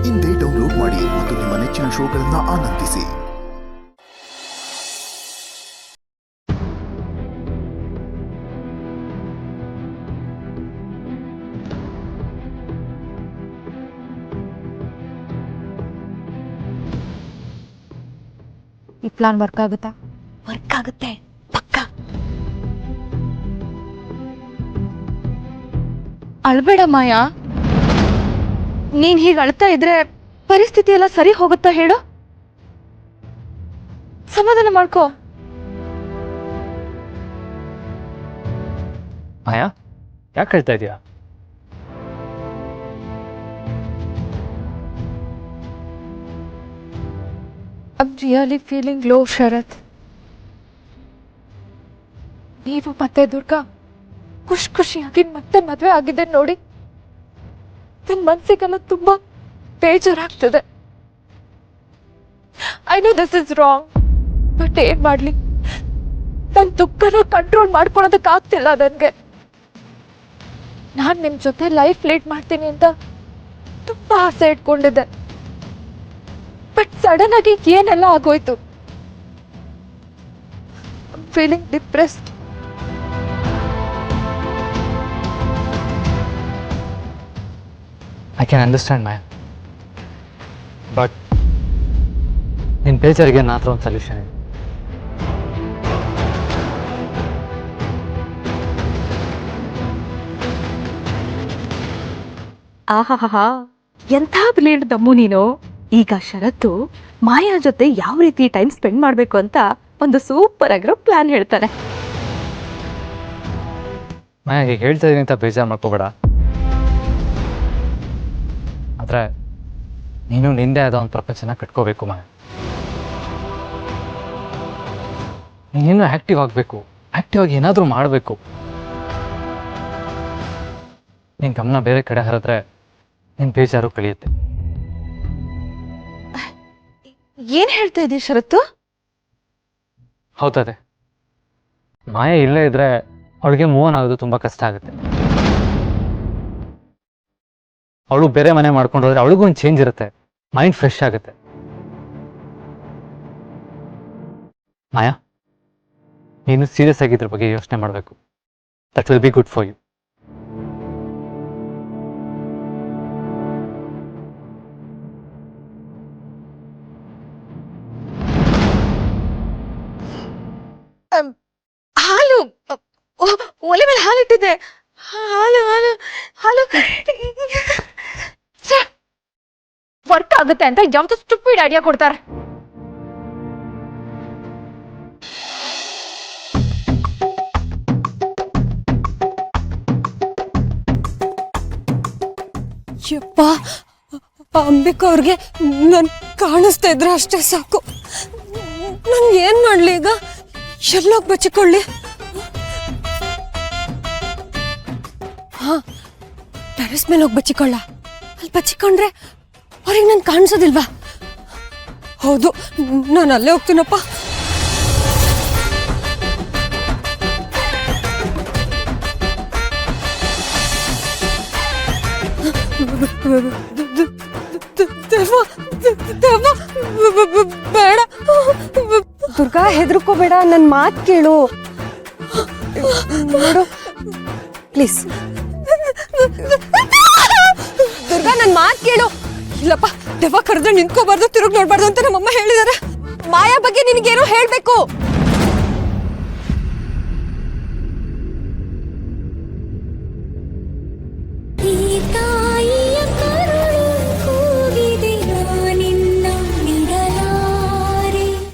ಇಂದೇ ಡೌನ್ಲೋಡ್ ಮಾಡಿ ಮತ್ತು ನಿಮ್ಮ ನೆಚ್ಚಿನ ಶೋಗಳನ್ನು ಆನಂದಿಸಿ. ಈ ಪ್ಲಾನ್ ವರ್ಕ್ ಆಗುತ್ತಾ? ವರ್ಕ್ ಆಗುತ್ತೆ ಪಕ್ಕ. ಅಳ್ಬೇಡ ಮಾಯಾ, ನೀನ್ ಹೀಗೆ ಅಳ್ತಾ ಇದ್ರೆ ಪರಿಸ್ಥಿತಿ ಎಲ್ಲ ಸರಿ ಹೋಗುತ್ತಾ ಹೇಳು? ಸಮಾಧಾನ ಮಾಡ್ಕೋ. ಮಾಯಾ, ಯಾಕೆ ಹೇಳ್ತಾ ಇದೀಯಾ? I'm really feeling low, ಶರತ್. ನೀವು ಮತ್ತೆ ದುರ್ಗಾ ಖುಷಿಯಾಗಿ ಮತ್ತೆ ಮದುವೆ ಆಗಿದೆ ನೋಡಿ, ನನ್ನ ಮನಸ್ಸಿಗೆಲ್ಲ ತುಂಬಾ ಬೇಜಾರಾಗ್ತದೆ. I know this is wrong, but ಏನ್ ಮಾಡ್ಲಿ, ನನ್ನ ದುಃಖನ ಕಂಟ್ರೋಲ್ ಮಾಡ್ಕೊಳೋದಕ್ಕೆ ಆಗ್ತಿಲ್ಲ ನನಗೆ. ನಾನು ನಿಮ್ ಜೊತೆ ಲೈಫ್ ಲೀಡ್ ಮಾಡ್ತೀನಿ ಅಂತ ತುಂಬಾ ಆಸೆ ಇಟ್ಕೊಂಡಿದ್ದೆ, ಬಟ್ ಸಡನ್ ಆಗಿ ಏನೆಲ್ಲ ಆಗೋಯ್ತು. Feeling depressed. I can understand Maya, but ನಿನ್ನ ಬೇಜಾರಿಗೆ ನನ್ನ ಹತ್ರ ಒಂದು ಸೊಲ್ಯೂಷನ್ ಇದೆ. ಆಹಾಹಾ, ಎಂಥ ಬ್ರಿಲಿಯಂಟ್ ದಮ್ಮು ನೀನು. ಈಗ ಶರತ್ತು ಮಾಯಾ ಜೊತೆ ಯಾವ ರೀತಿ ಟೈಮ್ ಸ್ಪೆಂಡ್ ಮಾಡಬೇಕು ಅಂತ ಒಂದು ಸೂಪರ್ ಆಗಿರೋ ಪ್ಲಾನ್ ಹೇಳ್ತಾನೆ. ಮಾಯಾ, ಈಗ ಹೇಳ್ತಾ ಇದೀನಿ ಅಂತ ಬೇಜಾರು ಮಾಡ್ಕೋಬೇಡ. ಆದರೆ ನೀನು ನಿಂದೆ ಆದ ಒಂದು ಪ್ರಪಂಚನ ಕಟ್ಕೋಬೇಕು ಮಾಯಾ. ನೀನು ಆ್ಯಕ್ಟಿವ್ ಆಗಬೇಕು, ಆ್ಯಕ್ಟಿವ್ ಆಗಿ ಏನಾದರೂ ಮಾಡಬೇಕು. ನಿನ್ನ ಗಮನ ಬೇರೆ ಕಡೆ ಹರಿದ್ರೆ ನಿನ್ನ ಬೇಜಾರು ಕಳಿಯುತ್ತೆ. ಏನ್ ಹೇಳ್ತಾ ಇದ್ದೀವಿ ಶರತ್ತು? ಹೌದದೆ, ಮಾಯಾ ಇಲ್ಲೇ ಇದ್ರೆ ಅವಳಿಗೆ ಮೂವ್ ಆನ್ ಆಗೋದು ತುಂಬ ಕಷ್ಟ ಆಗುತ್ತೆ. ಅವಳು ಬೇರೆ ಮನೆ ಮಾಡ್ಕೊಂಡು ಹೋದ್ರೆ ಅವಳಿಗೂ ಒಂದು ಚೇಂಜ್ ಇರುತ್ತೆ, ಮೈಂಡ್ ಫ್ರೆಶ್ ಆಗುತ್ತೆ. ಮಾಯಾ, ನೀನು ಸೀರಿಯಸ್ ಆಗಿ ಇದ್ರ ಬಗ್ಗೆ ಯೋಚನೆ ಮಾಡಬೇಕು. That will be good for you. ಹಾಲು, ಒಲೆ ಮೇಲೆ ಹಾಲಿಟ್ಟಿದ್ದೆ. ಹಾಲು ಹಾಲು ಹಾಲು ವರ್ಕ್ ಆಗುತ್ತೆ ಅಂತ ಯಾವ್ದು ಸ್ಟುಪಿಡ್ ಐಡಿಯಾ ಕೊಡ್ತಾರೆ. ಯಪ್ಪ, ಅಂಬಿಕಾ ಅವ್ರಿಗೆ ನನ್ ಕಾಣಿಸ್ತಾ ಇದ್ರೆ ಅಷ್ಟೇ ಸಾಕು. ನಾನು ಏನ್ ಮಾಡ್ಲಿ ಈಗ? ಎಲ್ಲೋಗಿ ಬಚ್ಚಿಕೊಳ್ಳಿ? ಹಾ, ಟೆರೆಸ್ ಮೇಲೆ ಹೋಗಿ ಬಚ್ಚಿಕೊಳ್ಳ. ಅಲ್ಲಿ ಬಚ್ಚಿಕೊಂಡ್ರೆ ಅವ್ರಿಗೆ ನನ್ ಕಾಣಿಸೋದಿಲ್ವಾ? ಹೌದು, ನಾನು ಅಲ್ಲೇ ಹೋಗ್ತೀನಪ್ಪ. ಬೇಡ ದುರ್ಗಾ, ಹೆದರ್ಕೋಬೇಡ, ನನ್ನ ಮಾತು ಕೇಳು. ನೋಡು ಪ್ಲೀಸ್ ದುರ್ಗಾ, ನನ್ನ ಮಾತು ಕೇಳು. ಇಲ್ಲಪ್ಪ, ದೆವ್ವ ಕರೆದ್ರೆ ನಿಂತ್ಕೋಬಾರ್ದು, ತಿರುಗಿ ನೋಡ್ಬಾರ್ದು ಅಂತ ನಮ್ಮಮ್ಮ ಹೇಳಿದಾರೆ. ಮಾಯಾ ಬಗ್ಗೆ ನಿನಗೇನೋ ಹೇಳ್ಬೇಕು.